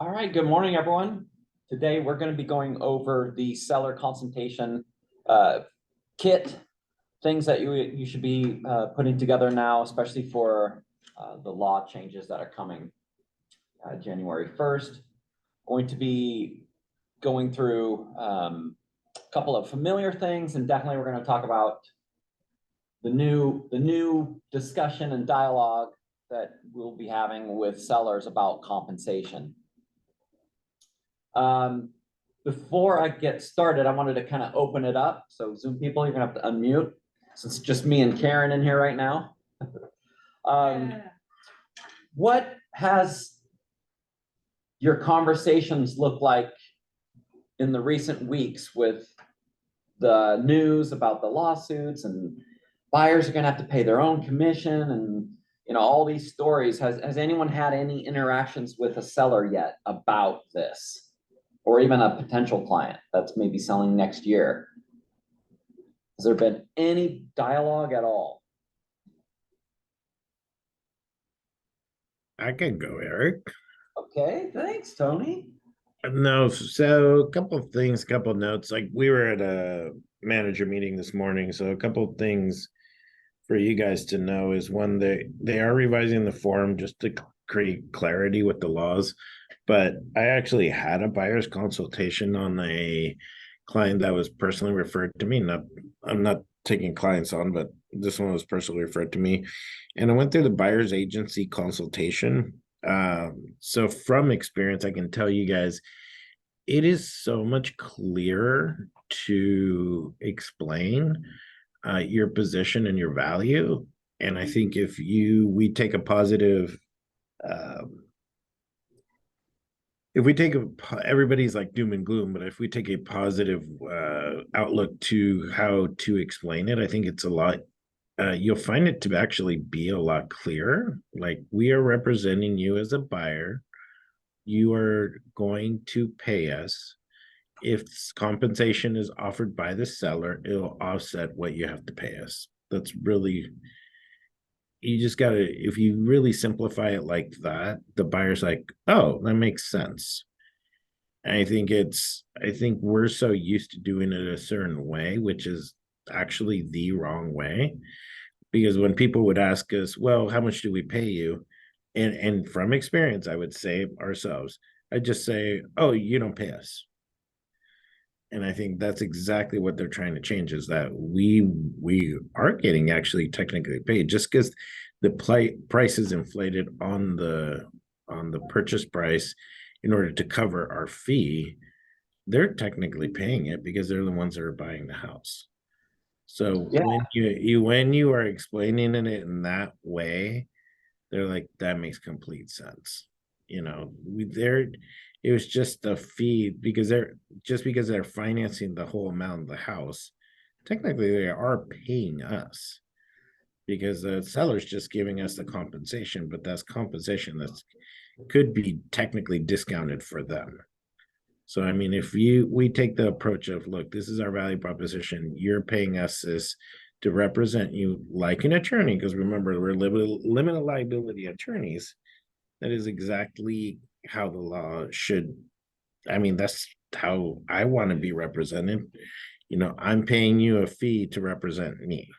All right, good morning, everyone. Today, we're going to be going over the seller consultation kit, things that you should be putting together now, especially for the law changes that are coming January 1st. Going to be going through a couple of familiar things, and definitely we're going to talk about the new discussion and dialogue that we'll be having with sellers about compensation. Before I get started, I wanted to kind of open it up. So Zoom people, you're gonna have to unmute since it's just me and Karen in here right now. What has your conversations looked like in the recent weeks with the news about the lawsuits and buyers are gonna have to pay their own commission and all these stories? Has anyone had any interactions with a seller yet about this? Or even a potential client that's maybe selling next year? Has there been any dialogue at all? I can go, Eric. Okay, thanks, Tony. No, so a couple of things, a couple of notes. Like we were at a manager meeting this morning, so a couple of things for you guys to know is one, they are revising the form just to create clarity with the laws. But I actually had a buyer's consultation on a client that was personally referred to me. I'm not taking clients on, but this one was personally referred to me. And I went through the buyer's agency consultation. So from experience, I can tell you guys, it is so much clearer to explain your position and your value. And I think if we take a positive, if we take everybody's like doom and gloom, but if we take a positive outlook to how to explain it, I think it's a lot, you'll find it to actually be a lot clearer. Like, we are representing you as a buyer. You are going to pay us. If compensation is offered by the seller, it'll offset what you have to pay us. That's really, you just gotta, if you really simplify it like that, the buyer's like, oh, that makes sense. And I think we're so used to doing it a certain way, which is actually the wrong way. Because when people would ask us, well, how much do we pay you? And from experience, I would say ourselves, I'd just say, oh, you don't pay us. And I think that's exactly what they're trying to change, is that we are getting actually technically paid. Just because the price is inflated on the purchase price in order to cover our fee, they're technically paying it because they're the ones that are buying the house. So Yeah. when you are explaining it in that way, they're like, that makes complete sense. It was just a fee because they're financing the whole amount of the house. Technically, they are paying us because the seller's just giving us the compensation, but that's compensation that could be technically discounted for them. So, I mean, if we take the approach of, look, this is our value proposition, you're paying us this to represent you like an attorney, because remember, we're limited liability attorneys. That is exactly how the law should, I mean, that's how I want to be represented. I'm paying you a fee to represent me.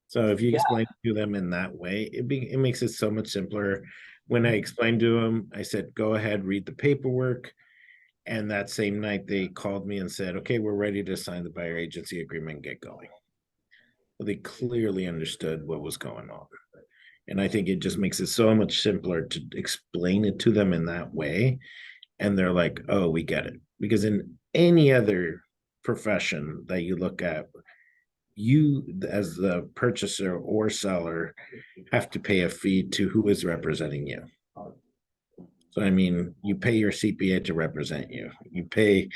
So if you explain to them in that way, it makes it so much simpler. When I explained to them, I said, go ahead, read the paperwork. And that same night, they called me and said, okay, we're ready to sign the buyer agency agreement and get going. Well, they clearly understood what was going on. And I think it just makes it so much simpler to explain it to them in that way. And they're like, oh, we get it. Because in any other profession that you look at, you as the purchaser or seller have to pay a fee to who is representing you. So, I mean, you pay your CPA to represent you. You pay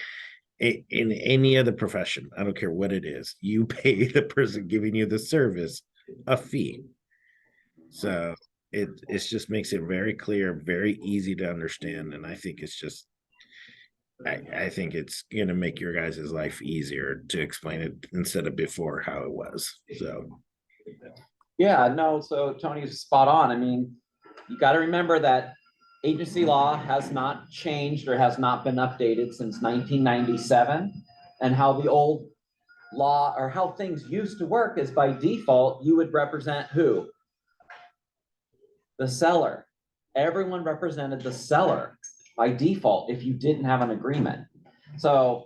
in any other profession, I don't care what it is, you pay the person giving you the service a fee. So it just makes it very clear, very easy to understand. And I think it's just, I think it's going to make your guys' life easier to explain it instead of before how it was. So. Yeah, no, so Tony's spot on. I mean, you got to remember that agency law has not changed or has not been updated since 1997. And how the old law or how things used to work is by default, you would represent who? The seller. Everyone represented the seller by default if you didn't have an agreement. So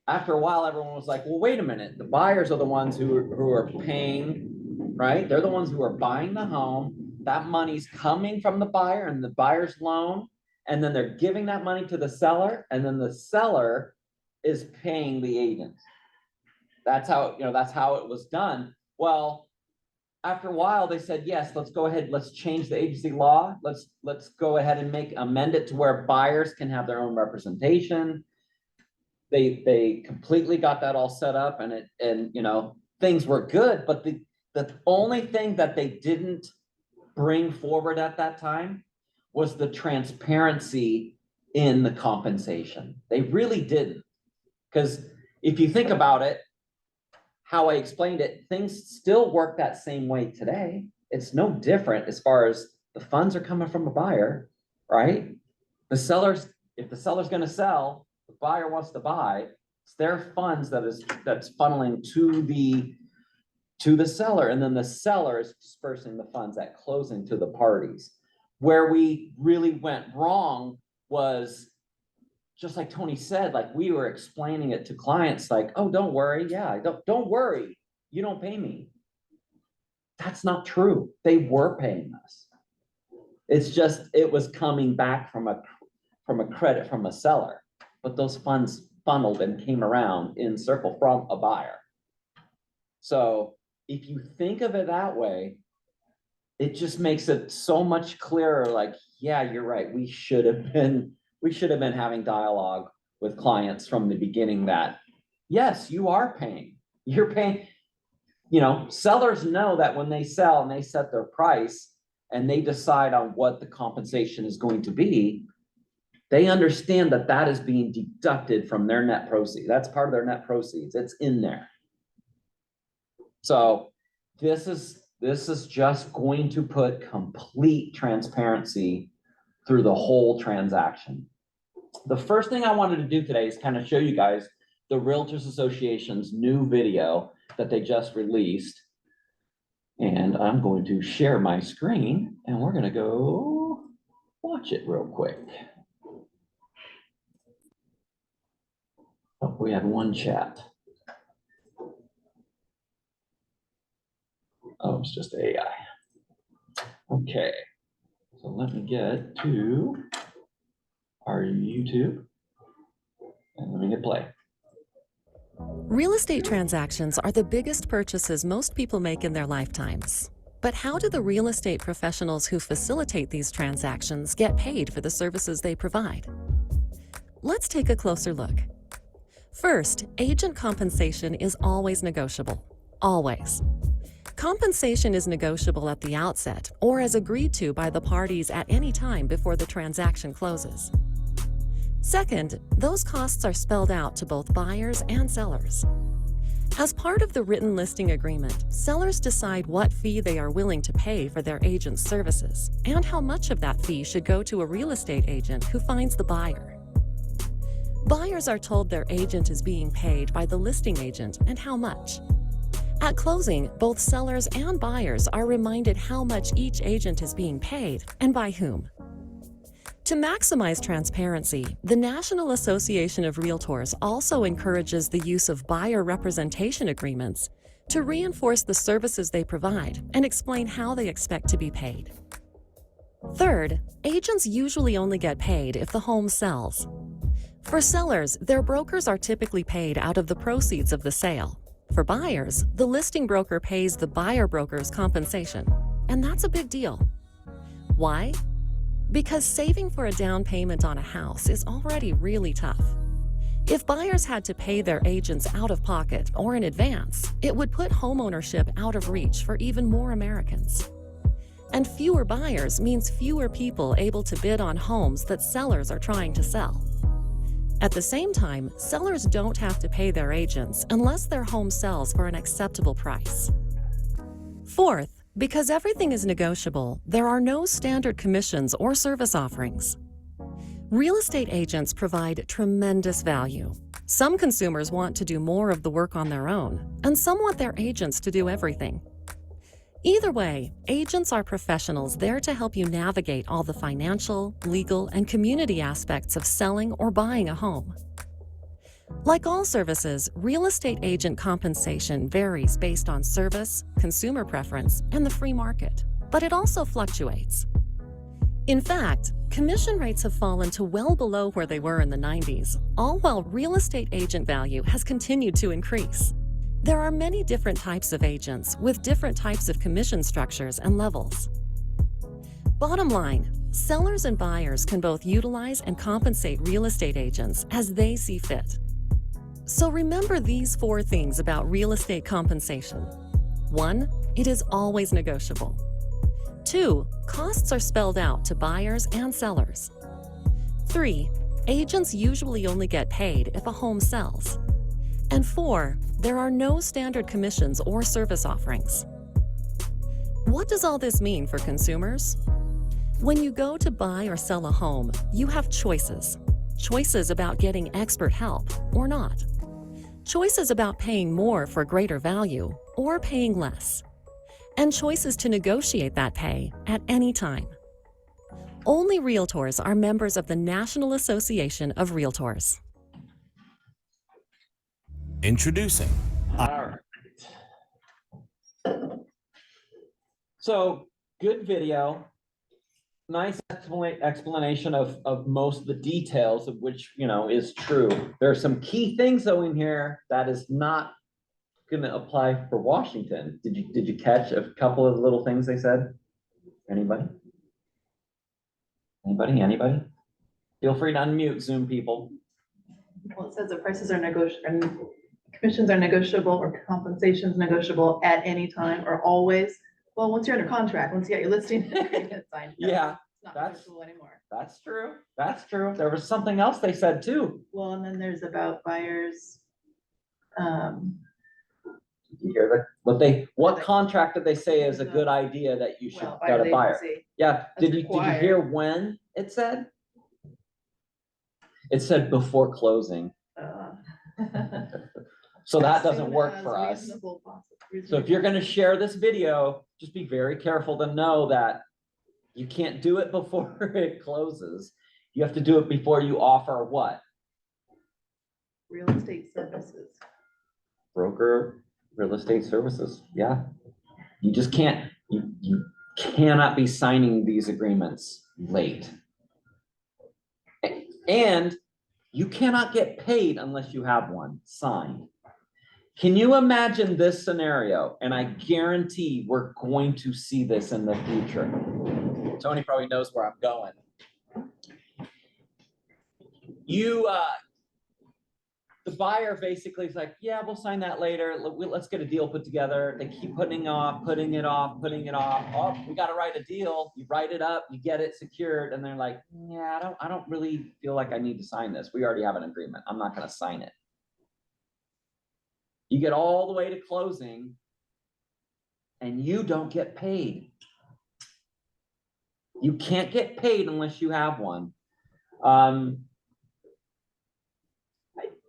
after a while, everyone was like, well, wait a minute. The buyers are the ones who are paying, right? They're the ones who are buying the home. That money's coming from the buyer and the buyer's loan. And then they're giving that money to the seller. And then the seller is paying the agent. That's how, that's how it was done. Well, after a while, they said, yes, let's go ahead. Let's change the agency law. Let's go ahead and amend it to where buyers can have their own representation. They completely got that all set up and things were good, but the only thing that they didn't bring forward at that time was the transparency in the compensation. They really didn't. Because if you think about it, how I explained it, things still work that same way today. It's no different as far as the funds are coming from a buyer, right? If the seller's gonna sell, the buyer wants to buy, it's their funds that's funneling to the seller, and then the seller is dispersing the funds at closing to the parties. Where we really went wrong was, just like Tony said, like we were explaining it to clients like, oh, don't worry. Yeah, don't worry. You don't pay me. That's not true. They were paying us. It's just, it was coming back from a credit from a seller, but those funds funneled and came around in circle from a buyer. So if you think of it that way, it just makes it so much clearer. Like, yeah, you're right. We should have been having dialogue with clients from the beginning that, yes, you are paying. You're paying, sellers know that when they sell and they set their price and they decide on what the compensation is going to be, they understand that that is being deducted from their net proceeds. That's part of their net proceeds. It's in there. So this is just going to put complete transparency through the whole transaction. The first thing I wanted to do today is kind of show you guys the Realtors Association's new video that they just released. And I'm going to share my screen and we're going to go watch it real quick. Oh, we had one chat. Oh, it's just AI. Okay, so let me get to our YouTube and let me hit play. Real estate transactions are the biggest purchases most people make in their lifetimes. But how do the real estate professionals who facilitate these transactions get paid for the services they provide? Let's take a closer look. First, agent compensation is always negotiable. Always. Compensation is negotiable at the outset or as agreed to by the parties at any time before the transaction closes. Second, those costs are spelled out to both buyers and sellers. As part of the written listing agreement, sellers decide what fee they are willing to pay for their agent's services and how much of that fee should go to a real estate agent who finds the buyer. Buyers are told their agent is being paid by the listing agent and how much. At closing, both sellers and buyers are reminded how much each agent is being paid and by whom. To maximize transparency, the National Association of Realtors also encourages the use of buyer representation agreements to reinforce the services they provide and explain how they expect to be paid. Third, agents usually only get paid if the home sells. For sellers, their brokers are typically paid out of the proceeds of the sale. For buyers, the listing broker pays the buyer broker's compensation, and that's a big deal. Why? Because saving for a down payment on a house is already really tough. If buyers had to pay their agents out of pocket or in advance, it would put homeownership out of reach for even more Americans. And fewer buyers means fewer people able to bid on homes that sellers are trying to sell. At the same time, sellers don't have to pay their agents unless their home sells for an acceptable price. Fourth, Because everything is negotiable, there are no standard commissions or service offerings. Real estate agents provide tremendous value. Some consumers want to do more of the work on their own, and some want their agents to do everything. Either way, agents are professionals there to help you navigate all the financial, legal, and community aspects of selling or buying a home. Like all services, real estate agent compensation varies based on service, consumer preference, and the free market, but it also fluctuates. In fact, commission rates have fallen to well below where they were in the 90s, all while real estate agent value has continued to increase. There are many different types of agents with different types of commission structures and levels. Bottom line, sellers and buyers can both utilize and compensate real estate agents as they see fit. So remember these 4 things about real estate compensation. 1, it is always negotiable. 2, costs are spelled out to buyers and sellers. 3, agents usually only get paid if a home sells. And 4, there are no standard commissions or service offerings. What does all this mean for consumers? When you go to buy or sell a home, you have choices. Choices about getting expert help or not. Choices about paying more for greater value or paying less. And choices to negotiate that pay at any time. Only realtors are members of the National Association of Realtors. Introducing. All right. So, good video. Nice explanation of most of the details of which, is true. There are some key things though in here that is not going to apply for Washington. Did you catch a couple of little things they said? Anybody? Anybody? Feel free to unmute Zoom people. Well, it says the prices are negotiable, and commissions are negotiable, or compensations negotiable at any time or always. Well, once you're under contract, once you get your listing agreement signed, no, Yeah, it's not that's- negotiable anymore. That's true. There was something else they said too. Well, and then there's about buyers. Did you hear what contract did they say is a good idea that you should Well, get a buyer's buyer? agency. Yeah, That's did you hear required. when it said? It said before closing, so that As doesn't soon work as for us. reasonable So if you're gonna share this video, just be very careful to know that you can't do it before it closes. You have to do it before you offer what? Real estate services. Broker real estate services, yeah. You just can't, you cannot be signing these agreements late. And you cannot get paid unless you have one signed. Can you imagine this scenario? And I guarantee we're going to see this in the future. Tony probably knows where I'm going. The buyer basically is like, yeah, we'll sign that later. Let's get a deal put together. They keep putting it off. Oh, we got to write a deal. You write it up, you get it secured. And they're like, yeah, I don't really feel like I need to sign this. We already have an agreement. I'm not going to sign it. You get all the way to closing and you don't get paid. You can't get paid unless you have one.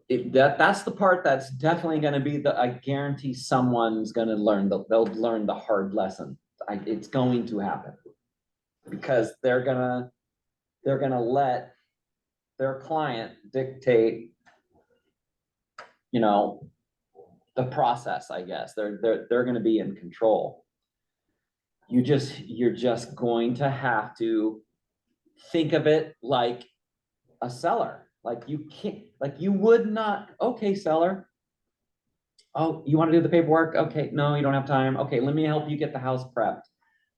That's the part that's definitely going to be I guarantee someone's going to learn, they'll learn the hard lesson. It's going to happen because they're going to let their client dictate, the process, I guess. They're going to be in control. You're just going to have to think of it like a seller. Like you would not, okay, seller. Oh, you want to do the paperwork? Okay, no, you don't have time. Okay, let me help you get the house prepped.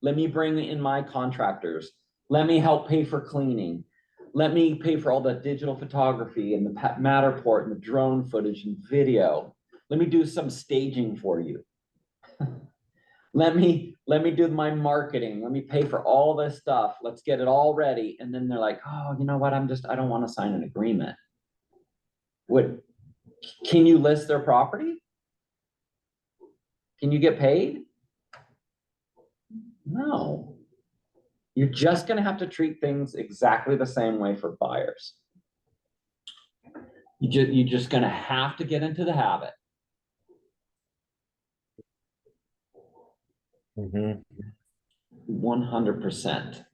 Let me bring in my contractors. Let me help pay for cleaning. Let me pay for all the digital photography and the Matterport and the drone footage and video. Let me do some staging for you. Let me do my marketing. Let me pay for all this stuff. Let's get it all ready. And then they're like, oh, you know what? I don't want to sign an agreement. Can you list their property? Can you get paid? No. You're just gonna have to treat things exactly the same way for buyers. You're just gonna have to get into the habit. Mhm. 100%.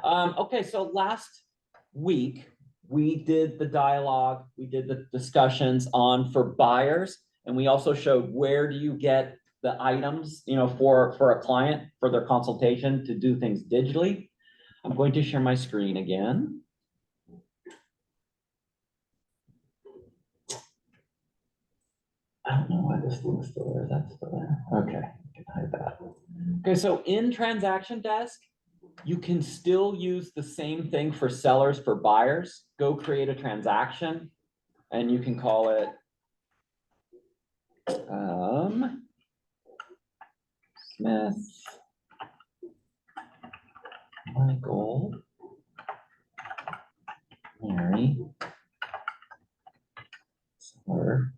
Okay, so last week, we did the dialogue, we did the discussions on for buyers, and we also showed where do you get the items, you know, for a client, for their consultation to do things digitally. I'm going to share my screen again. I don't know why this thing's still there. That's still there. Okay, I can hide that. Okay, so in Transaction Desk, you can still use the same thing for sellers, for buyers. Go create a transaction and you can call it Smith Michael Mary seller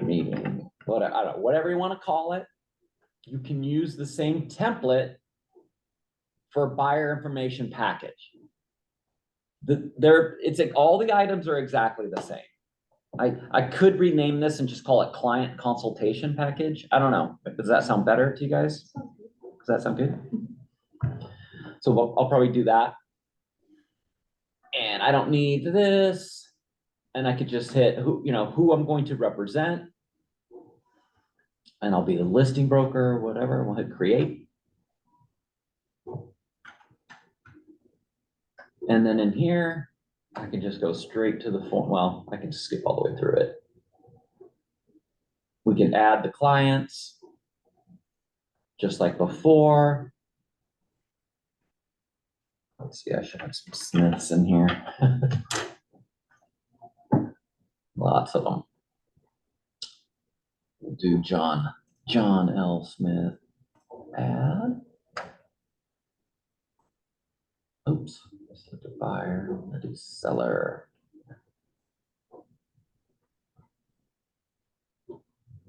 meeting. Whatever, I don't know, whatever you want to call it. You can use the same template for buyer information package. It's like all the items are exactly the same. I could rename this and just call it client consultation package. I don't know. Does that sound better to you guys? Does that sound good? So I'll probably do that. And I don't need this. And I could just hit who I'm going to represent. And I'll be the listing broker, whatever. We'll hit create. And then in here, I can just go straight to the form. Well, I can skip all the way through it. We can add the clients just like before. Let's see, I should have some Smiths in here. Lots of them. We'll do John L. Smith. Add. Oops, let's do buyer, I'll do seller.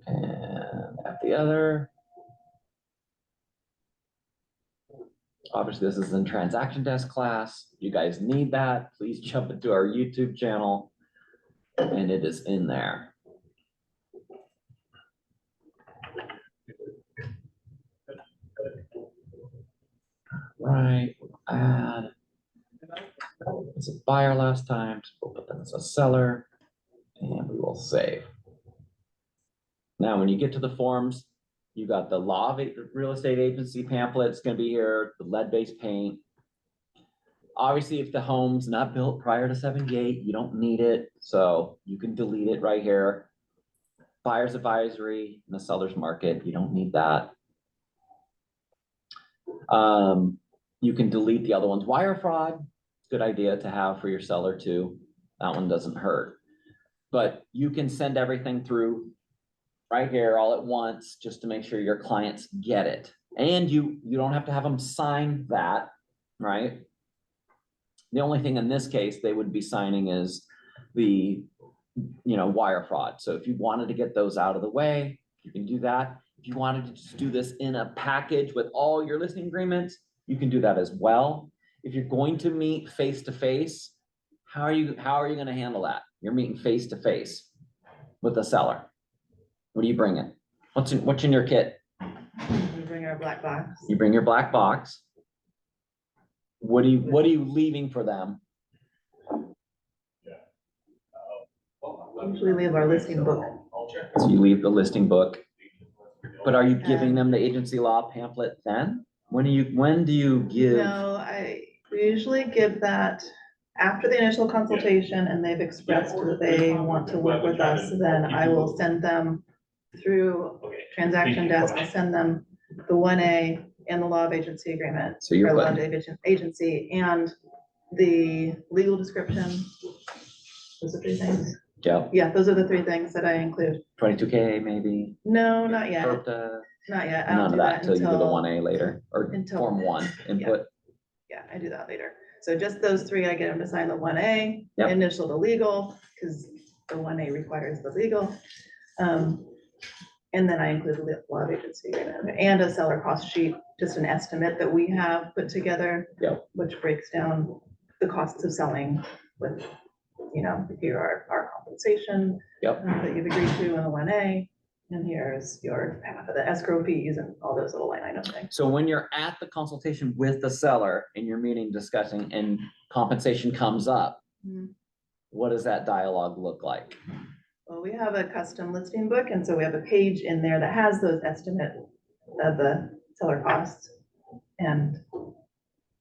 And at the other. Obviously, this is in Transaction Desk class. You guys need that. Please jump into our YouTube channel. And it is in there. Right, we'll add. It's a buyer last time, so we'll put them as a seller. And we will save. Now, when you get to the forms, you got the law of real estate agency pamphlet. It's going to be here, the lead-based paint. Obviously, if the home's not built prior to 78, you don't need it. So you can delete it right here. Buyer's advisory in the seller's market, you don't need that. You can delete the other ones. Wire fraud, good idea to have for your seller too. That one doesn't hurt. But you can send everything through right here all at once just to make sure your clients get it. And you don't have to have them sign that, right? The only thing in this case they would be signing is the wire fraud. So if you wanted to get those out of the way, you can do that. If you wanted to just do this in a package with all your listing agreements, you can do that as well. If you're going to meet face to face, how are you going to handle that? You're meeting face to face with the seller. What are you bringing? What's in your kit? We bring our black box. You bring your black box. What are you leaving for them? Usually leave our listing book. So you leave the listing book. But are you giving them the agency law pamphlet then? When do you give? No, we usually give that after the initial consultation and they've expressed that they want to work with us, then I will send them through Transaction Desk. I'll send them the 1A and the law of agency agreement. So you're law of agency and the legal description. Those are 3 things. Yeah, those are the 3 things that I include. 22K maybe? No, not yet. Not yet. I none don't of do that until you do the until 1A later, or until- Form 1 input. Yeah, I do that later. So just those 3, I get them to sign the 1A, Yep. initial the legal, because the 1A requires the legal. And then I include the love agency agreement and a seller cost sheet, just an estimate that we have put together. Yep. Which breaks down the costs of selling with, you know, here are our compensation. Yep. That you've agreed to in the 1A, and here's your half of the escrow fees and all those little line item things. So when you're at the consultation with the seller in your meeting discussing and compensation comes up, Mhm. what does that dialogue look like? Well, we have a custom listing book, and so we have a page in there that has those estimate of the seller costs. And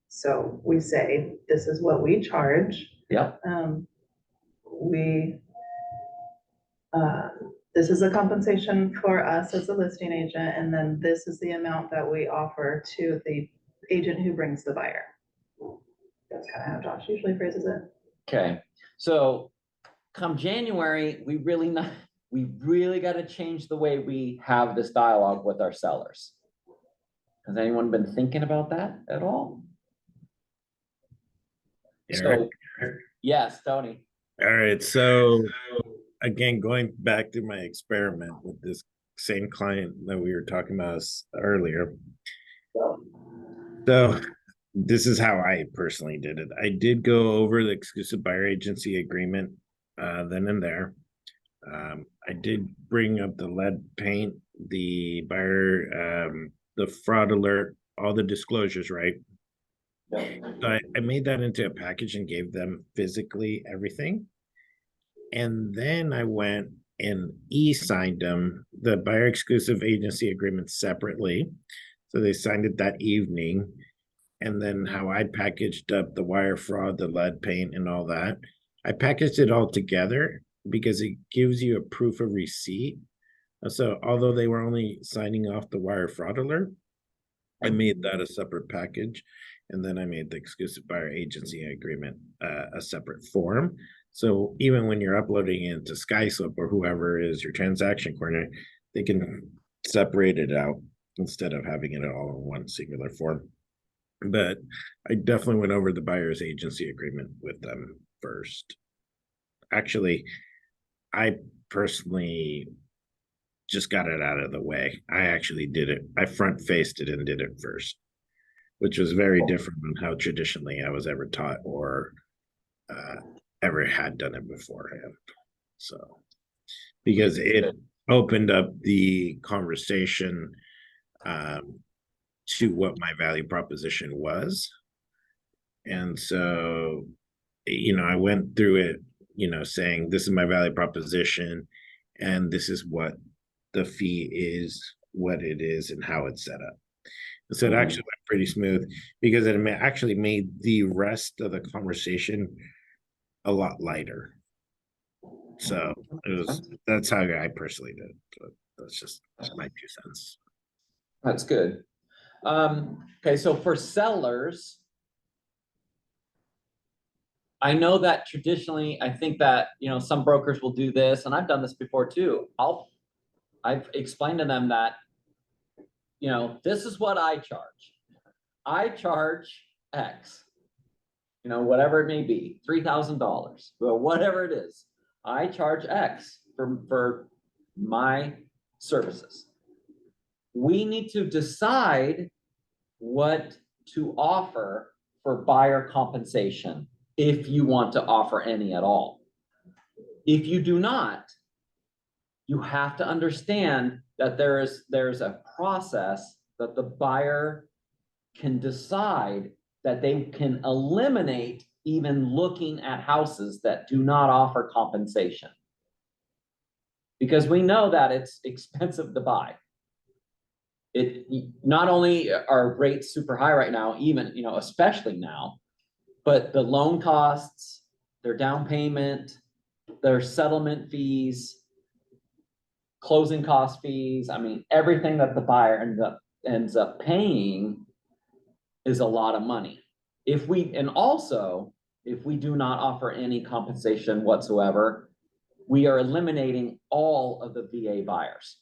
so we say, this is what we charge. Yep. We, this is a compensation for us as a listing agent, and then this is the amount that we offer to the agent who brings the buyer. That's kind of how Josh usually phrases it. Okay, so come January, we really got to change the way we have this dialogue with our sellers. Has anyone been thinking about that at all? Eric? So, yes, Tony. All right, so again, going back to my experiment with this same client that we were talking about earlier. So this is how I personally did it. I did go over the exclusive buyer agency agreement then and there. I did bring up the lead paint, the buyer, the fraud alert, all the disclosures, right? So I made that into a package and gave them physically everything. And then I went and e-signed them the buyer exclusive agency agreement separately. So they signed it that evening. And then how I packaged up the wire fraud, the lead paint, and all that, I packaged it all together because it gives you a proof of receipt. So although they were only signing off the wire fraud alert, I made that a separate package. And then I made the exclusive buyer agency agreement a separate form. So even when you're uploading it into SkySlip or whoever is your transaction coordinator, they can separate it out instead of having it all in one singular form. But I definitely went over the buyer's agency agreement with them first. Actually, I personally just got it out of the way. I actually did it. I front faced it and did it first, which was very different than how traditionally I was ever taught or ever had done it beforehand. So, because it opened up the conversation to what my value proposition was. And so, I went through it, saying this is my value proposition and this is what the fee is, what it is, and how it's set up. So it actually went pretty smooth because it actually made the rest of the conversation a lot lighter. So that's how I personally did it. But that's just my 2 cents. That's good. Okay, so for sellers, I know that traditionally, I think that, some brokers will do this, and I've done this before too. I've explained to them that, this is what I charge. I charge X, whatever it may be, $3,000, or whatever it is. I charge X for my services. We need to decide what to offer for buyer compensation, if you want to offer any at all. If you do not, you have to understand that there's a process that the buyer can decide that they can eliminate even looking at houses that do not offer compensation. Because we know that it's expensive to buy. It not only are rates super high right now, even, especially now, but the loan costs, their down payment, their settlement fees, closing cost fees, everything that the buyer ends up paying is a lot of money. If we do not offer any compensation whatsoever, we are eliminating all of the VA buyers,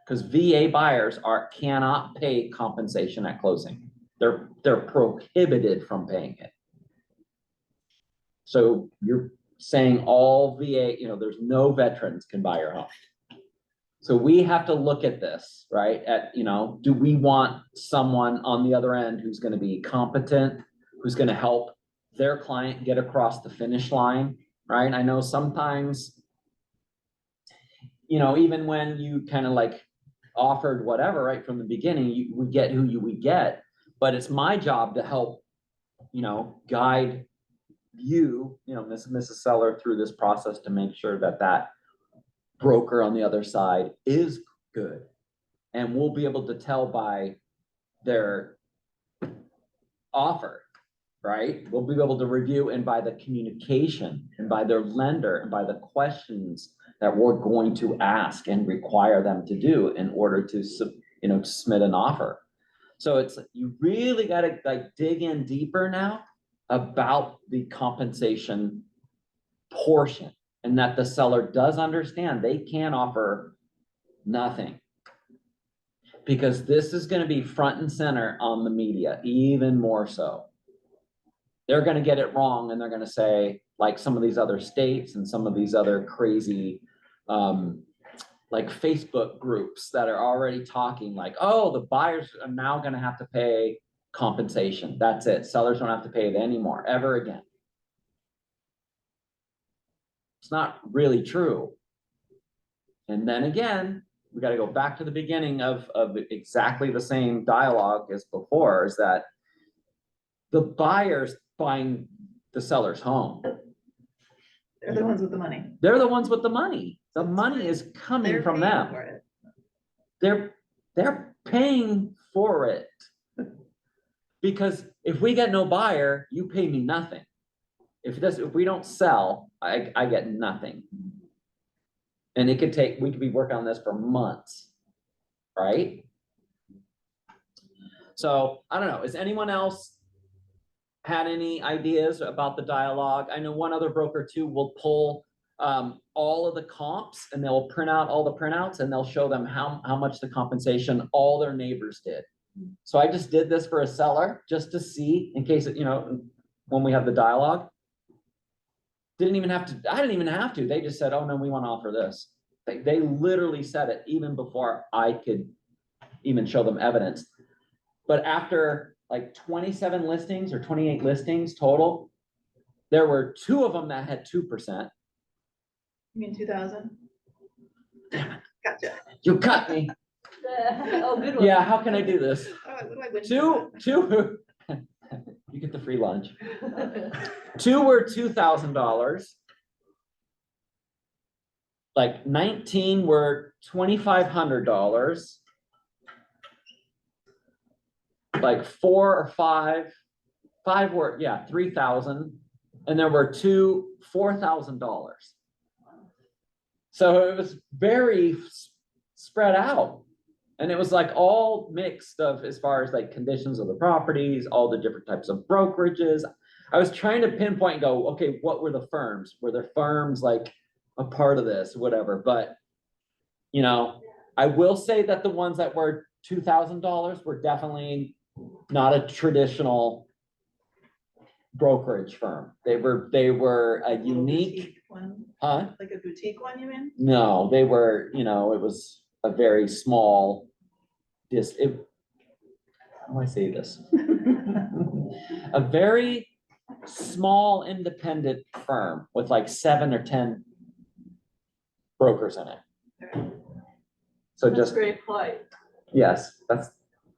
because VA buyers cannot pay compensation at closing. They're prohibited from paying it. So you're saying all VA, there's no veterans can buy your home. So we have to look at this, right? At, you know, do we want someone on the other end who's gonna be competent, who's gonna help their client get across the finish line, right? I know sometimes, you know, even when you kind of like offered whatever, right, from the beginning, we get who we get, but it's my job to help, you know, guide you, Mrs. Seller through this process to make sure that that broker on the other side is good. And we'll be able to tell by their offer, right? We'll be able to review and by the communication and by their lender and by the questions that we're going to ask and require them to do in order to, to submit an offer. So it's, you really got to like dig in deeper now about the compensation portion, and that the seller does understand they can't offer nothing. Because this is going to be front and center on the media, even more so. They're going to get it wrong and they're going to say, like some of these other states and some of these other crazy, like Facebook groups that are already talking like, oh, the buyers are now going to have to pay compensation. That's it. Sellers don't have to pay it anymore, ever again. It's not really true. And then again, we got to go back to the beginning of exactly the same dialogue as before, is that the buyers buying the seller's home. They're the ones with the money. They're the ones with the money. The money is coming They're from paying them. for it. They're paying for it. Because if we get no buyer, you pay me nothing. If we don't sell, I get nothing. And we could be working on this for months, right? So I don't know, is anyone else had any ideas about the dialogue? I know one other broker too will pull all of the comps and they'll print out all the printouts and they'll show them how much the compensation all their neighbors did. So I just did this for a seller just to see in case, when we have the dialogue. I didn't even have to. They just said, oh no, we want to offer this. They literally said it even before I could even show them evidence. But after like 27 listings or 28 listings total, there were 2 of them that had 2%. You mean 2,000? Gotcha. You cut me. Oh, good one. Yeah, how can I do this? Oh, what do I win for Two. You get the free lunch. 2 were $2,000. Like 19 were $2,500. Like 4 or 5 were, yeah, 3,000. And there were 2 $4,000. So it was very spread out. And it was like all mixed of as far as like conditions of the properties, all the different types of brokerages. I was trying to pinpoint and go, okay, what were the firms? Were there firms like a part of this, whatever? But, I will say that the ones that were $2,000 were definitely not a traditional brokerage firm. They were a unique, boutique one? huh? Like a boutique one, you mean? No, they were, it was a very small, how do I say this? A very small independent firm with like 7 or 10 brokers in it. So That's just, very polite. yes, that's the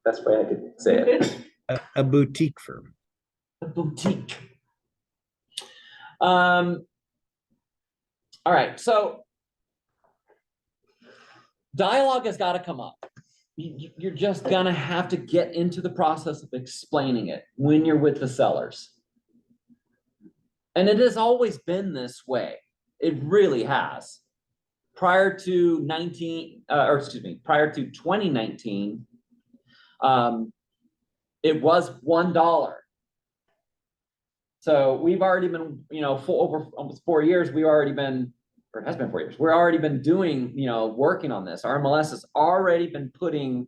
best way I could say it. A boutique firm. A boutique. All right, so dialogue has got to come up. You're just gonna have to get into the process of explaining it when you're with the sellers. And it has always been this way. It really has. Prior to 2019, it was $1. So we've already been, for over almost 4 years, or it has been 4 years. We're already been doing, working on this. Our MLS has already been putting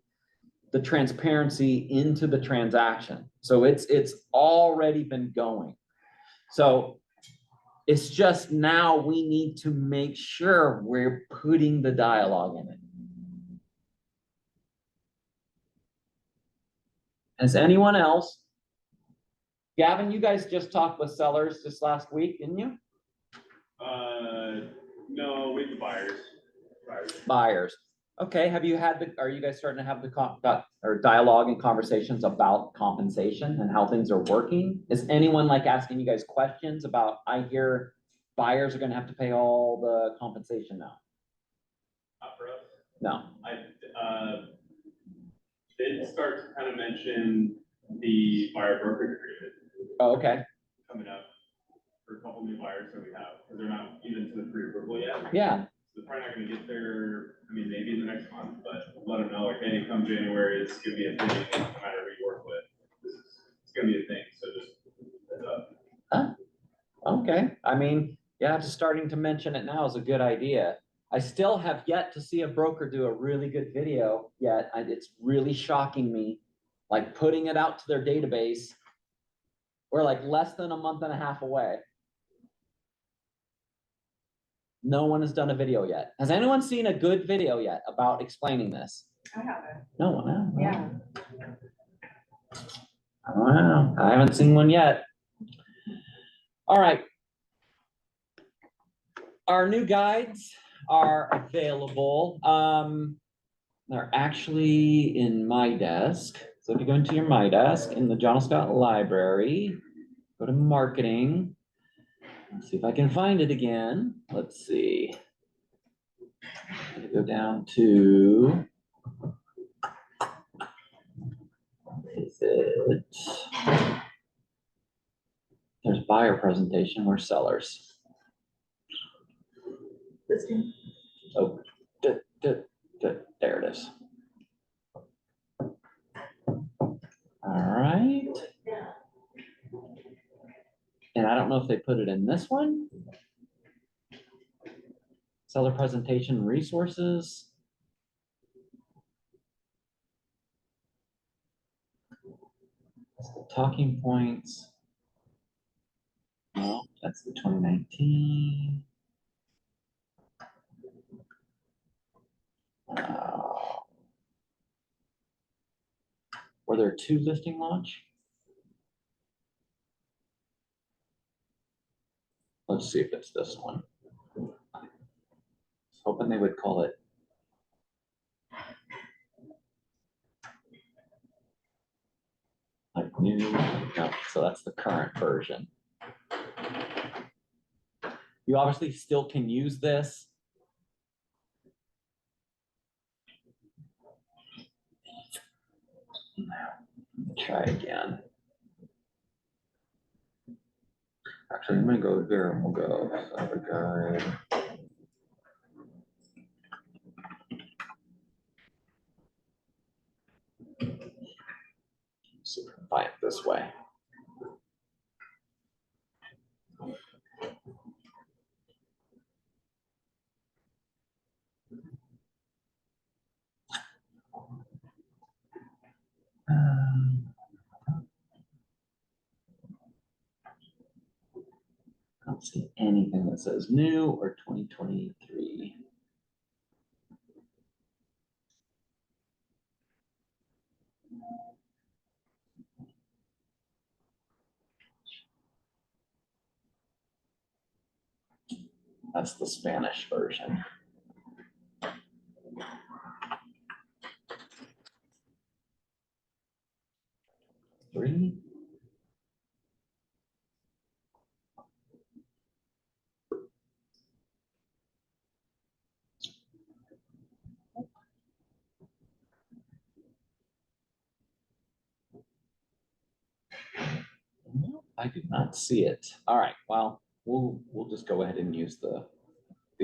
the transparency into the transaction. So it's already been going. So it's just now we need to make sure we're putting the dialogue in it. Has anyone else? Gavin, you guys just talked with sellers this last week, didn't you? No, with the buyers. Buyers. Okay, have you had are you guys starting to have or dialogue and conversations about compensation and how things are working? Is anyone like asking you guys questions about, I hear buyers are gonna have to pay all the compensation now? Not for us. No. I did start to kind of mention the buyer brokerage agreement Oh, okay, coming up for a couple new buyers that we have, because they're not even to the pre-approval yet. yeah, So they're probably not gonna get there, I mean, maybe in the next month, but let them know, like, hey, come January, it's gonna be a thing, no matter who you work with. It's gonna be a thing, so just heads up. okay. I mean, yeah, just starting to mention it now is a good idea. I still have yet to see a broker do a really good video yet. It's really shocking me, like putting it out to their database. We're like less than a month and a half away. No one has done a video yet. Has anyone seen a good video yet about explaining this? I haven't. No one, no. Yeah. I don't know. I haven't seen one yet. All right. Our new guides are available. They're actually in my desk. So if you go into your my desk in the John Scott Library, go to marketing. Let's see if I can find it again. Let's see. I'm gonna go down to, what is it? There's buyer presentation, where's sellers? Listing. Oh, there it is. All right. And I don't know if they put it in this one. Seller presentation resources. That's the talking points. No, that's the 2019. Were there two listing launch? Let's see if it's this one. I was hoping they would call it. Like new, no, so that's the current version. You obviously still can use this. Try again. Actually, I'm gonna go here and we'll go seller guide. See if I can find it this way. I don't see anything that says new or 2023. That's the Spanish version. Three. No, I do not see it. All right, well, we'll just go ahead and use the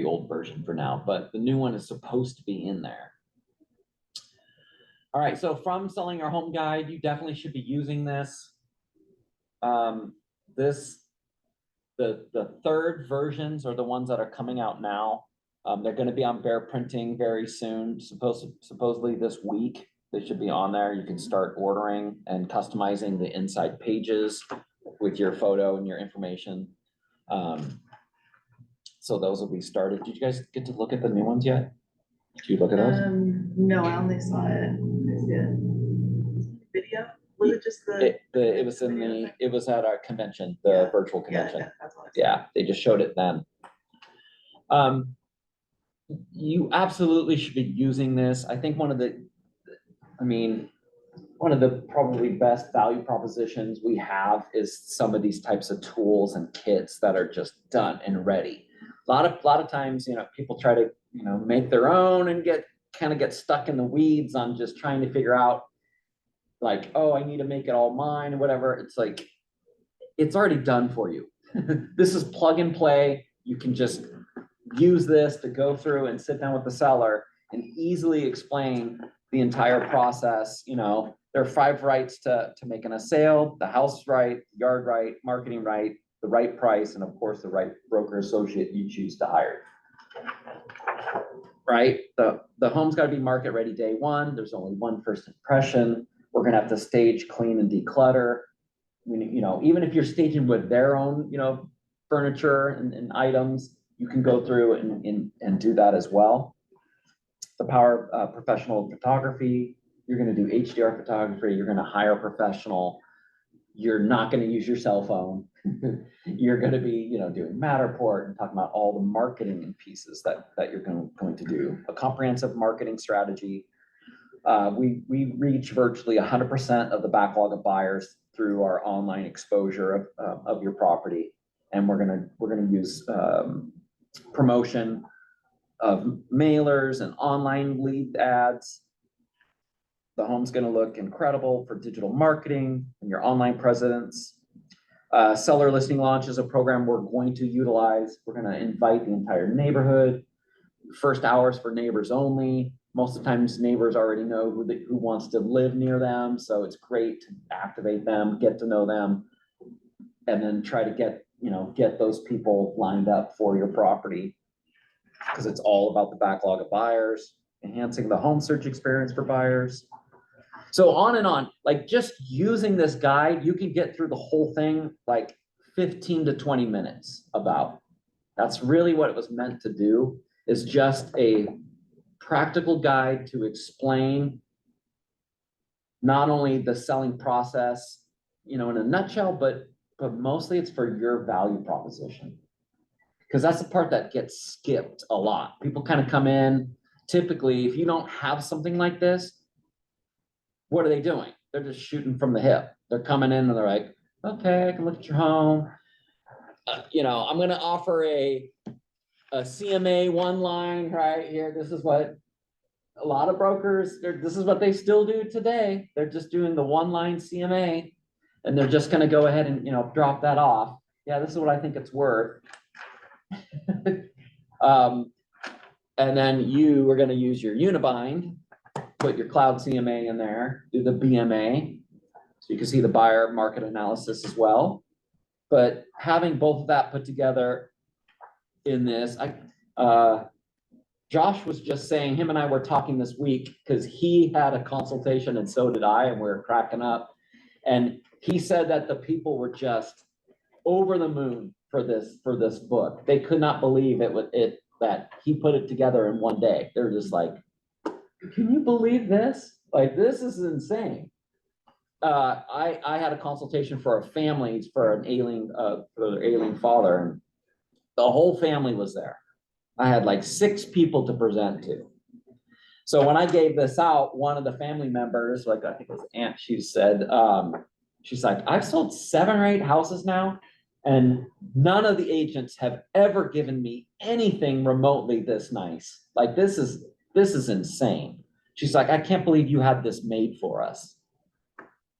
old version for now, but the new one is supposed to be in there. All right, so from Selling Our Home Guide, you definitely should be using this. The third versions are the ones that are coming out now. They're going to be on Bear Printing very soon. Supposedly this week, they should be on there. You can start ordering and customizing the inside pages with your photo and your information. So those will be started. Did you guys get to look at the new ones yet? Did you look at those? No, I only saw it. Is it video? Was just the. It was in the, it was at our convention, the Yeah. virtual Yeah, convention. that's what I said. Yeah, they just showed it then. You absolutely should be using this. I think one of the probably best value propositions we have is some of these types of tools and kits that are just done and ready. A lot of times, people try to, make their own and kind of get stuck in the weeds on just trying to figure out like, oh, I need to make it all mine and whatever. It's like, it's already done for you. This is plug and play. You can just use this to go through and sit down with the seller and easily explain the entire process. There are 5 rights to making a sale: the house right, yard right, marketing right, the right price, and of course, the right broker associate you choose to hire. Right? The home's got to be market ready day one. There's only one first impression. We're going to have to stage, clean, and declutter. Even if you're staging with their own, furniture and items, you can go through and do that as well. The power of professional photography. You're going to do HDR photography. You're going to hire a professional. You're not going to use your cell phone. You're going to be, doing Matterport and talking about all the marketing and pieces that you're going to do. A comprehensive marketing strategy. We reach virtually 100% of the backlog of buyers through our online exposure of your property, and we're gonna use promotion of mailers and online lead ads. The home's gonna look incredible for digital marketing and your online presence. Seller listing launch is a program we're going to utilize. We're gonna invite the entire neighborhood. First hours for neighbors only. Most of the times neighbors already know who wants to live near them. So it's great to activate them, get to know them, and then try to get those people lined up for your property, because it's all about the backlog of buyers, enhancing the home search experience for buyers. So on and on, like just using this guide, you can get through the whole thing like 15 to 20 minutes about. That's really what it was meant to do, is just a practical guide to explain not only the selling process, in a nutshell, but mostly it's for your value proposition. Because that's the part that gets skipped a lot. People kind of come in, typically, if you don't have something like this, what are they doing? They're just shooting from the hip. They're coming in and they're like, okay, I can look at your home. I'm going to offer a CMA one line right here. This is what a lot of brokers, this is what they still do today. They're just doing the one line CMA, and they're just going to go ahead and, drop that off. Yeah, this is what I think it's worth. And then you are going to use your Unibind, put your cloud CMA in there, do the BMA. So you can see the buyer market analysis as well. But having both of that put together in this, Josh was just saying, him and I were talking this week because he had a consultation and so did I, and we were cracking up. And he said that the people were just over the moon for this book. They could not believe that he put it together in one day. They're just like, can you believe this? Like, this is insane. I had a consultation for a family for their ailing father, and the whole family was there. I had like 6 people to present to. So when I gave this out, one of the family members, like I think it was Aunt, she said, she's like, I've sold 7 or 8 houses now, and none of the agents have ever given me anything remotely this nice. Like, this is insane. She's like, I can't believe you had this made for us.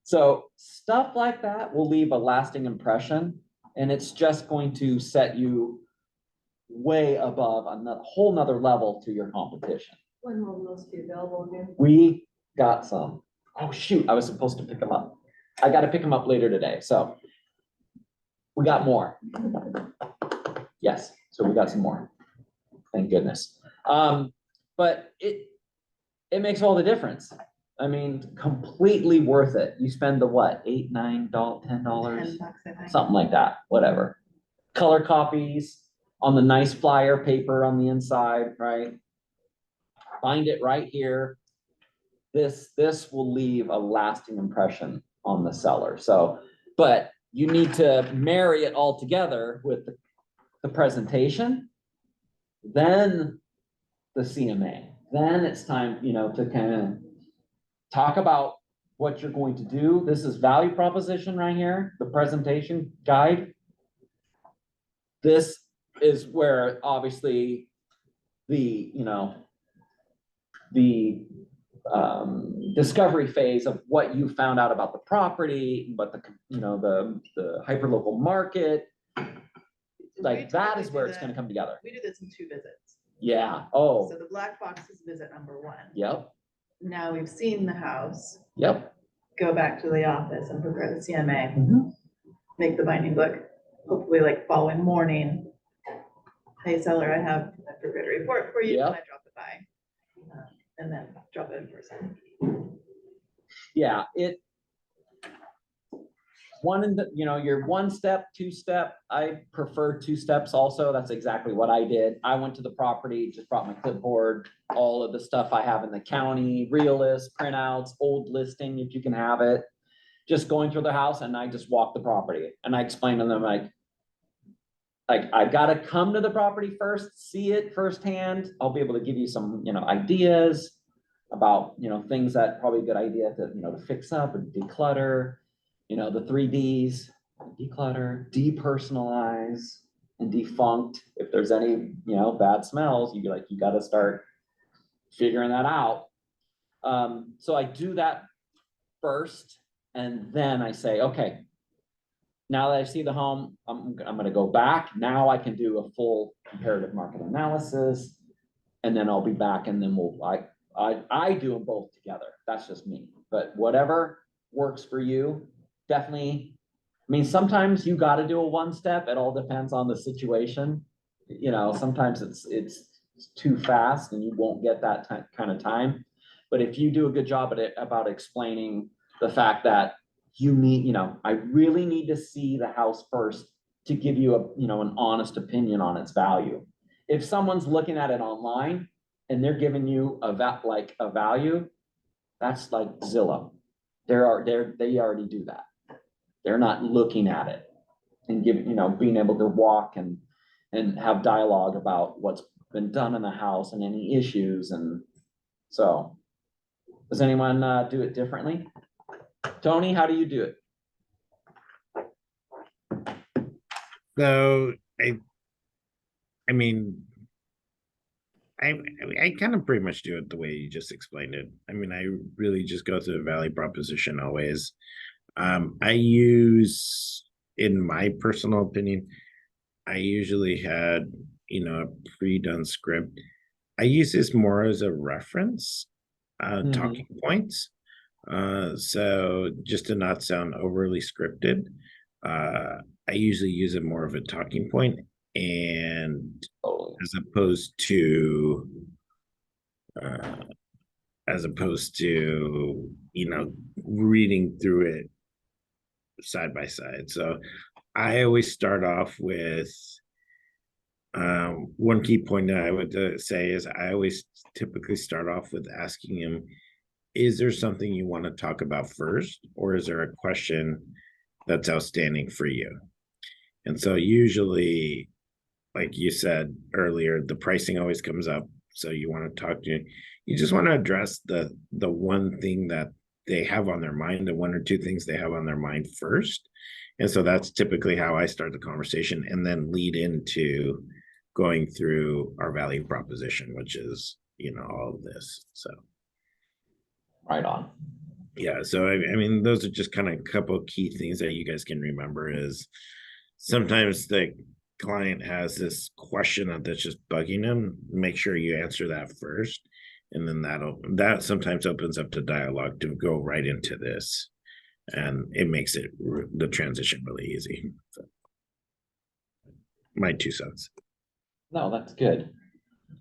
So stuff like that will leave a lasting impression, and it's just going to set you way above on a whole nother level to your competition. When will those be available again? We got some. Oh shoot, I was supposed to pick them up. I got to pick them up later today. So we got more. Yes, so we got some more. Thank goodness. But it makes all the difference. I mean, completely worth it. You spend the what, $8, $9, $10, $10, I think. something like that, whatever. Color copies on the nice flyer paper on the inside, right? Find it right here. This will leave a lasting impression on the seller. So, but you need to marry it all together with the presentation, then the CMA, then it's time, you know, to kind of talk about what you're going to do. This is value proposition right here, the presentation guide. This is where obviously the, you know, the discovery phase of what you found out about the property, what the, you know, the hyperlocal market, like that is where it's gonna come together. We do this in 2 visits. Yeah, oh, So the black box is visit number 1. yep, Now we've seen the house, yep. go back to the office and prepare the CMA, Mhm. make the binding book, hopefully like following morning. Hey seller, I have a prepared a report for you, can I Yep. drop it by? And then drop it in person. Yeah, one in the, you know, your 1 step, 2 step, I prefer 2 steps also. That's exactly what I did. I went to the property, just brought my clipboard, all of the stuff I have in the county, real list, printouts, old listing, if you can have it. Just going through the house and I just walked the property and I explained to them like I've got to come to the property first, see it firsthand. I'll be able to give you some, you know, ideas about, you know, things that probably a good idea to, you know, to fix up and declutter, you know, the 3Ds, declutter, depersonalize, and defunct. If there's any, you know, bad smells, you got to start figuring that out. So I do that first, and then I say, okay, now that I see the home, I'm gonna go back. Now I can do a full comparative market analysis. And then I'll be back and then I do them both together. That's just me. But whatever works for you, definitely. I mean, sometimes you gotta do a 1 step. It all depends on the situation. You know, sometimes it's too fast and you won't get that kind of time. But if you do a good job about explaining the fact that you need, you know, I really need to see the house first to give you a, you know, an honest opinion on its value. If someone's looking at it online and they're giving you a value, that's like Zillow. They already do that. They're not looking at it and giving, you know, being able to walk and have dialogue about what's been done in the house and any issues. And so, does anyone do it differently? Tony, how do you do it? So I mean, I kind of pretty much do it the way you just explained it. I mean, I really just go through the value proposition always. I use, in my personal opinion, I usually had, you know, a pre-done script. I use this more as a reference, talking points. So just to not sound overly scripted, I usually use it more of a talking point, and Totally. as opposed to you know, reading through it side by side. So I always start off with one key point that I would say is I always typically start off with asking him, is there something you want to talk about first, or is there a question that's outstanding for you? And so usually, like you said earlier, the pricing always comes up. So you want to talk to, you just want to address the one thing that they have on their mind, the 1 or 2 things they have on their mind first. And so that's typically how I start the conversation, and then lead into going through our value proposition, which is, you know, all of this. So Right on. yeah, so I mean, those are just kind of a couple of key things that you guys can remember. Is sometimes the client has this question that's just bugging them. Make sure you answer that first, and then that sometimes opens up the dialogue to go right into this, and it makes it the transition really easy. So, my 2 cents. No, that's good.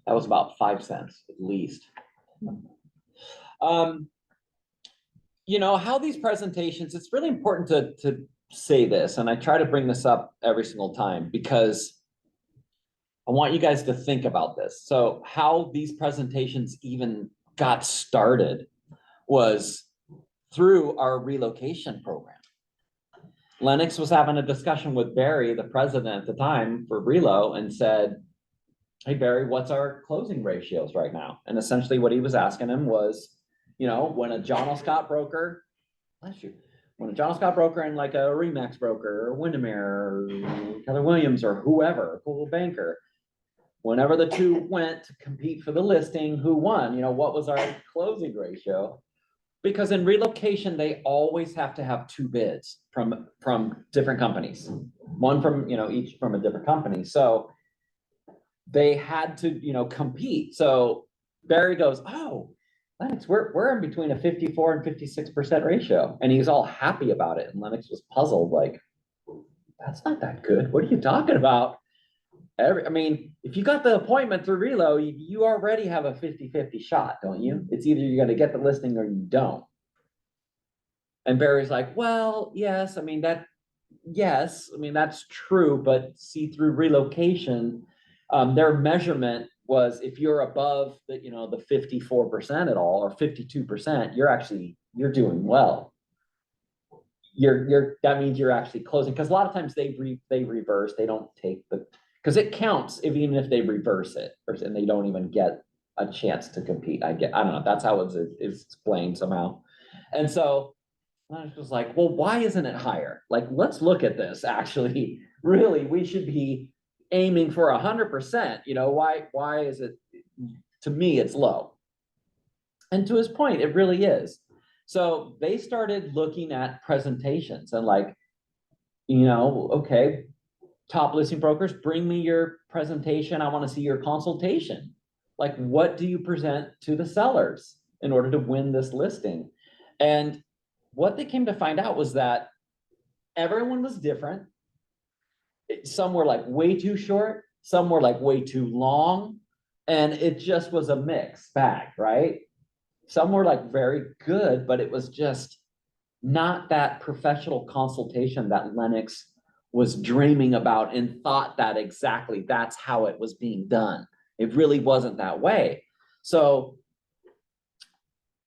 That was about 5 cents at least. You know, how these presentations, it's really important to say this, and I try to bring this up every single time because I want you guys to think about this. So how these presentations even got started was through our relocation program. Lennox was having a discussion with Barry, the president at the time for Relo, and said, hey, Barry, what's our closing ratios right now? And essentially what he was asking him was, you know, when a John L. Scott broker, bless you, when a John L. Scott broker and like a Remax broker or Windermere or Keller Williams or whoever, Coldwell Banker, whenever the two went to compete for the listing, who won? You know, what was our closing ratio? Because in relocation, they always have to have two bids from different companies, one from, you know, each from a different company. So they had to, you know, compete. So Barry goes, oh, Lennox, we're in between a 54 and 56% ratio. And he's all happy about it. And Lennox was puzzled, like, that's not that good. What are you talking about? I mean, if you got the appointment through Relo, you already have a 50-50 shot, don't you? It's either you're gonna get the listing or you don't. And Barry's like, well, yes, I mean, that's true, but see, through relocation, their measurement was if you're above the, you know, the 54% at all, or 52%, you're doing well. That means you're actually closing, because a lot of times they reverse, they don't take the, because it counts even if they reverse it, and they don't even get a chance to compete. I don't know, that's how it's explained somehow. And so I was like, well, why isn't it higher? Like, let's look at this, actually. Really, we should be aiming for 100%. You know, why is it, to me, it's low. And to his point, it really is. So they started looking at presentations and like, you know, okay, top listing brokers, bring me your presentation. I want to see your consultation. Like, what do you present to the sellers in order to win this listing? And what they came to find out was that everyone was different. Some were like way too short, some were like way too long, and it just was a mixed bag, right? Some were like very good, but it was just not that professional consultation that Lennox was dreaming about and thought that exactly that's how it was being done. It really wasn't that way. So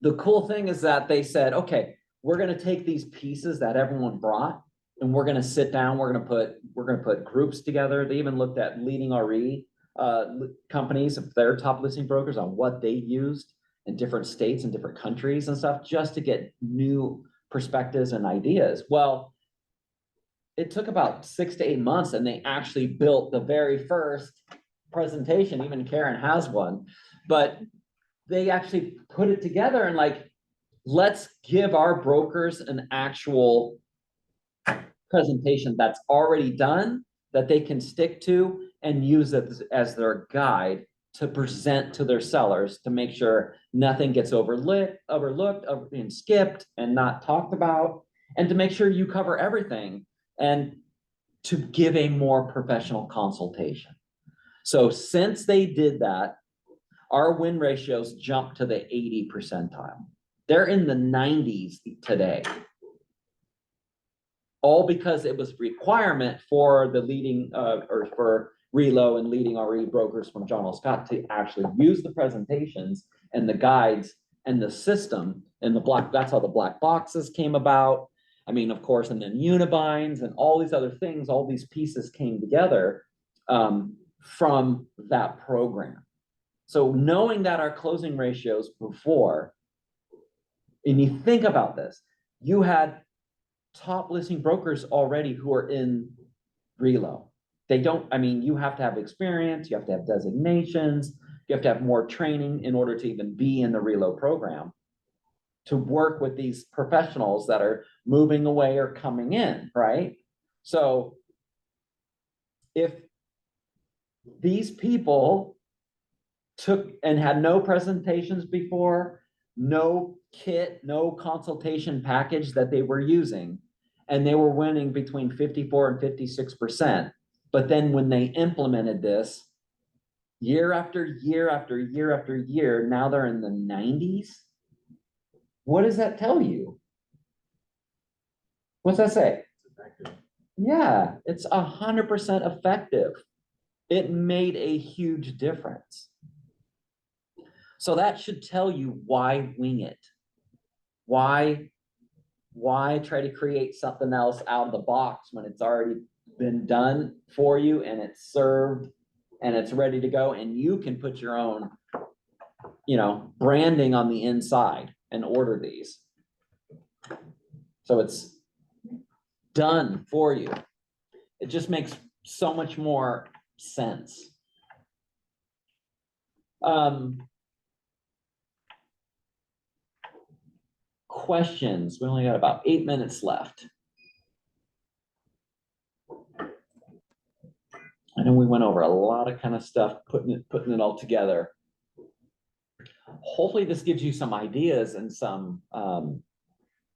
the cool thing is that they said, okay, we're going to take these pieces that everyone brought and we're going to sit down, we're going to put groups together. They even looked at leading RE companies, their top listing brokers, on what they used in different states and different countries and stuff, just to get new perspectives and ideas. Well, it took about 6 to 8 months, and they actually built the very first presentation. Even Karen has one, but they actually put it together and like, let's give our brokers an actual presentation that's already done, that they can stick to and use it as their guide to present to their sellers, to make sure nothing gets overlooked, and skipped and not talked about, and to make sure you cover everything, and to give a more professional consultation. So since they did that, our win ratios jumped to the 80 percentile. They're in the 90s today. All because it was requirement for the leading, or for Relo and leading RE brokers from John L. Scott to actually use the presentations and the guides and the system and that's how the black boxes came about. I mean, of course, and then unibinds and all these other things, all these pieces came together from that program. So knowing that our closing ratios before, and you think about this, you had top listing brokers already who are in Relo. You have to have experience, you have to have designations, you have to have more training in order to even be in the Relo program, to work with these professionals that are moving away or coming in, right? So if these people took and had no presentations before, no kit, no consultation package that they were using, and they were winning between 54 and 56%. But then when they implemented this year after year after year after year, now they're in the 90s. What does that tell you? What's that say? Yeah, it's 100% effective. It made a huge difference. So that should tell you why wing it. Why Why try to create something else out of the box when it's already been done for you and it's served and it's ready to go, and you can put your own, you know, branding on the inside and order these. So it's done for you. It just makes so much more sense. Questions? We only got about 8 minutes left. I know we went over a lot of kind of stuff, putting it all together. Hopefully this gives you some ideas and some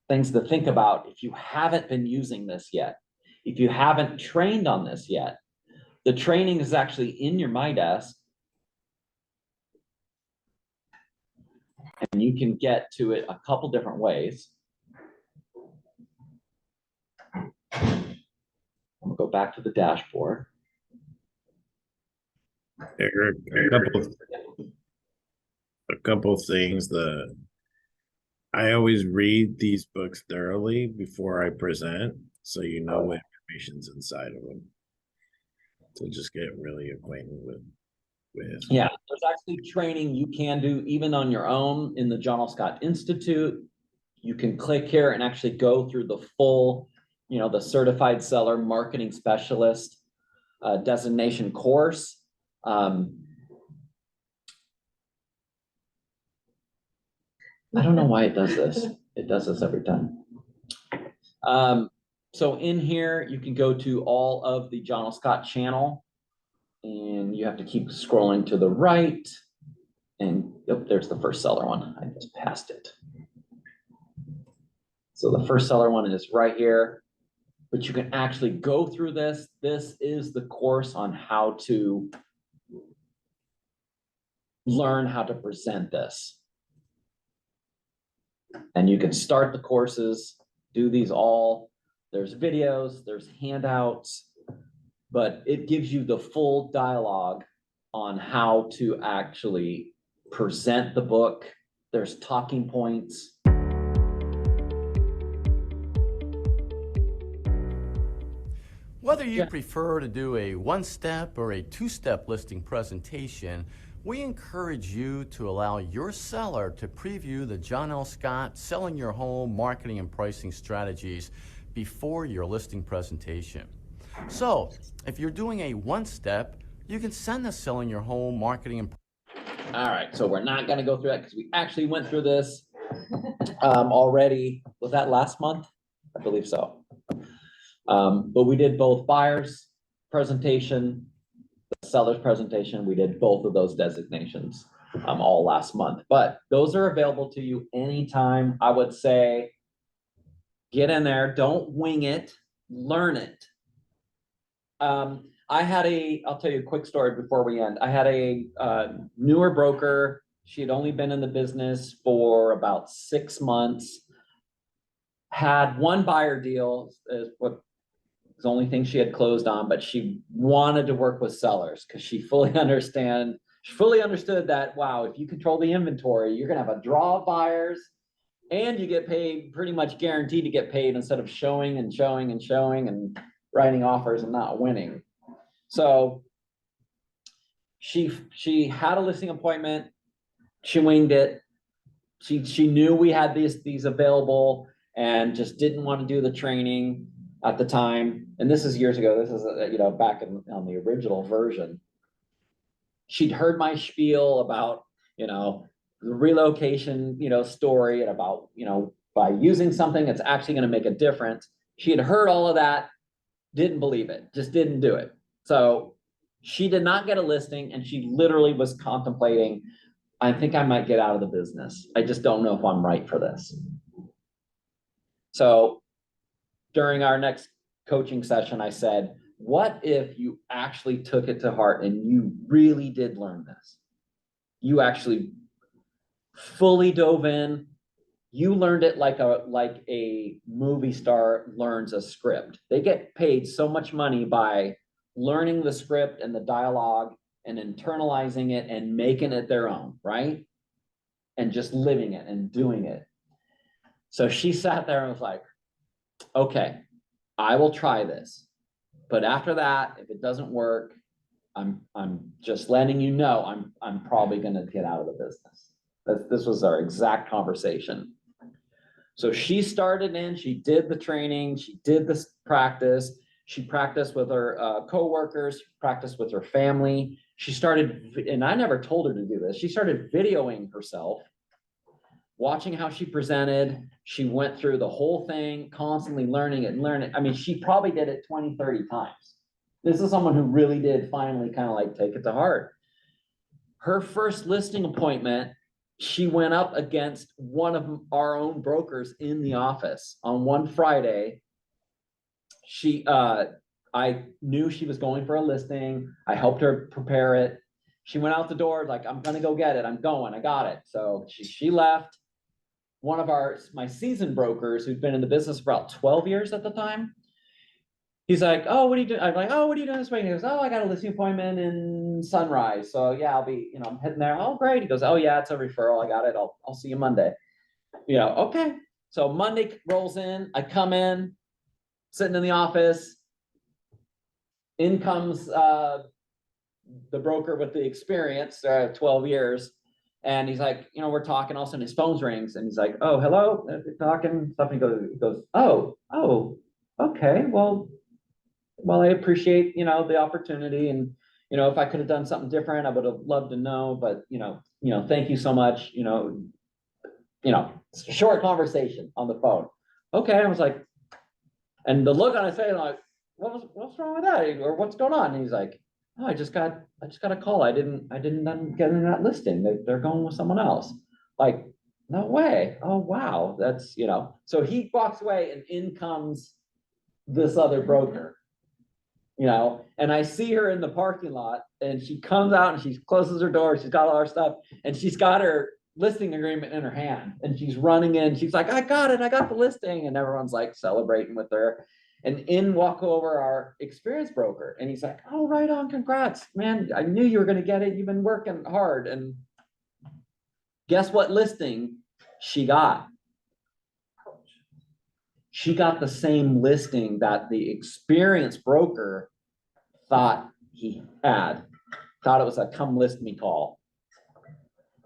things to think about if you haven't been using this yet. If you haven't trained on this yet, the training is actually in your My Desk. And you can get to it a couple different ways. I'm gonna go back to the dashboard. There are a couple of things that I always read these books thoroughly before I present, so you know what information's inside of them. To just get really acquainted with. Yeah, there's actually training you can do even on your own in the John L. Scott Institute. You can click here and actually go through the full, you know, the Certified Seller Marketing Specialist designation course. I don't know why it does this. It does this every time. So in here, you can go to all of the John L. Scott channel, and you have to keep scrolling to the right. And oh, there's the first seller one. I just passed it. So the first seller one is right here, but you can actually go through this. This is the course on how to learn how to present this. And you can start the courses, do these all. There's videos, there's handouts, but it gives you the full dialogue on how to actually present the book. There's talking points. Whether you prefer to do a one-step or a two-step listing presentation, we encourage you to allow your seller to preview the John L. Scott Selling Your Home Marketing and Pricing Strategies before your listing presentation. So, if you're doing a one-step, you can send the Selling Your Home Marketing and All right, so we're not gonna go through that because we actually went through this already. Was that last month? I believe so. But we did both buyers presentation, the seller's presentation. We did both of those designations all last month, but those are available to you anytime. I would say get in there, don't wing it, learn it. I'll tell you a quick story before we end. I had a newer broker. She had only been in the business for about 6 months. Had one buyer deal, is what was the only thing she had closed on, but she wanted to work with sellers because she fully understood that, wow, if you control the inventory, you're gonna have a draw of buyers and you get paid, pretty much guaranteed to get paid, instead of showing and showing and showing and writing offers and not winning. So she had a listing appointment, she winged it. She knew we had these available and just didn't want to do the training at the time. And this is years ago. This is, you know, back on the original version. She'd heard my spiel about, you know, the relocation, you know, story, and about, you know, by using something that's actually going to make a difference. She had heard all of that, didn't believe it, just didn't do it. So she did not get a listing, and she literally was contemplating, I think I might get out of the business. I just don't know if I'm right for this. So during our next coaching session, I said, what if you actually took it to heart and you really did learn this? You actually fully dove in. You learned it like a movie star learns a script. They get paid so much money by learning the script and the dialogue and internalizing it and making it their own, right? And just living it and doing it. So she sat there and was like, okay, I will try this. But after that, if it doesn't work, I'm just letting you know, I'm probably gonna get out of the business. This was our exact conversation. So she started in, she did the training, she did this practice, she practiced with her coworkers, practiced with her family. She started, and I never told her to do this, she started videoing herself, watching how she presented. She went through the whole thing, constantly learning it and learning. I mean, she probably did it 20, 30 times. This is someone who really did finally kind of like take it to heart. Her first listing appointment, she went up against one of our own brokers in the office on one Friday. I knew she was going for a listing. I helped her prepare it. She went out the door like, I'm gonna go get it. I'm going, I got it. So she left. One of my seasoned brokers who'd been in the business for about 12 years at the time, he's like, oh, what are you doing? I'm like, oh, what are you doing this week? And he goes, oh, I got a listing appointment in Sunrise. So yeah, I'll be, I'm heading there. Oh, great. He goes, oh yeah, it's a referral. I got it. I'll see you Monday. Okay. So Monday rolls in, I come in, sitting in the office. In comes the broker with the experience, 12 years. And he's like, we're talking, all of a sudden his phone rings and he's like, oh, hello, talking, something goes, oh, okay, well, I appreciate, the opportunity, and, if I could have done something different, I would have loved to know, but, thank you so much, short conversation on the phone. Okay, I was like, and the look on his face, like, what's wrong with that? Or what's going on? And he's like, oh, I just got a call. I didn't get in that listing. They're going with someone else. Like, no way. Oh, wow. That's, so he walks away and in comes this other broker, and I see her in the parking lot and she comes out and she closes her door. She's got all her stuff and she's got her listing agreement in her hand and she's running in. She's like, I got it. I got the listing. And everyone's like celebrating with her. And in walk over our experienced broker. And he's like, oh, right on, congrats, man. I knew you were going to get it. You've been working hard. And guess what listing she got? She got the same listing that the experienced broker thought he had. Thought it was a come list me call.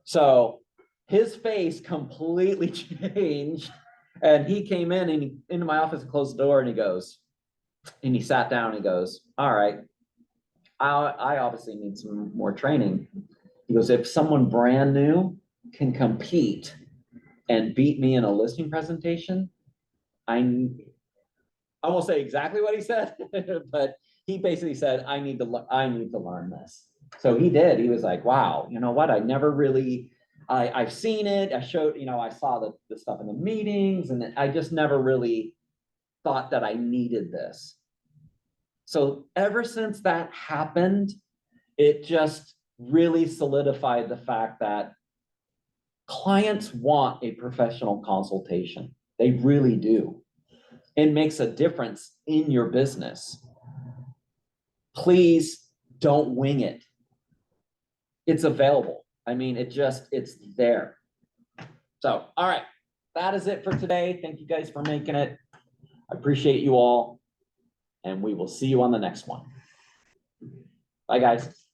So his face completely changed. And he came in and into my office and closed the door and he sat down and he goes, all right, I obviously need some more training. He goes, if someone brand new can compete and beat me in a listing presentation, I won't say exactly what he said, but he basically said, I need to learn this. So he did. He was like, wow, you know what? I never really, I've seen it. I showed, I saw the stuff in the meetings, and I just never really thought that I needed this. So ever since that happened, it just really solidified the fact that clients want a professional consultation. They really do. It makes a difference in your business. Please don't wing it. It's available. I mean, it's there. So, all right, that is it for today. Thank you guys for making it. I appreciate you all, and we will see you on the next one. Bye, guys.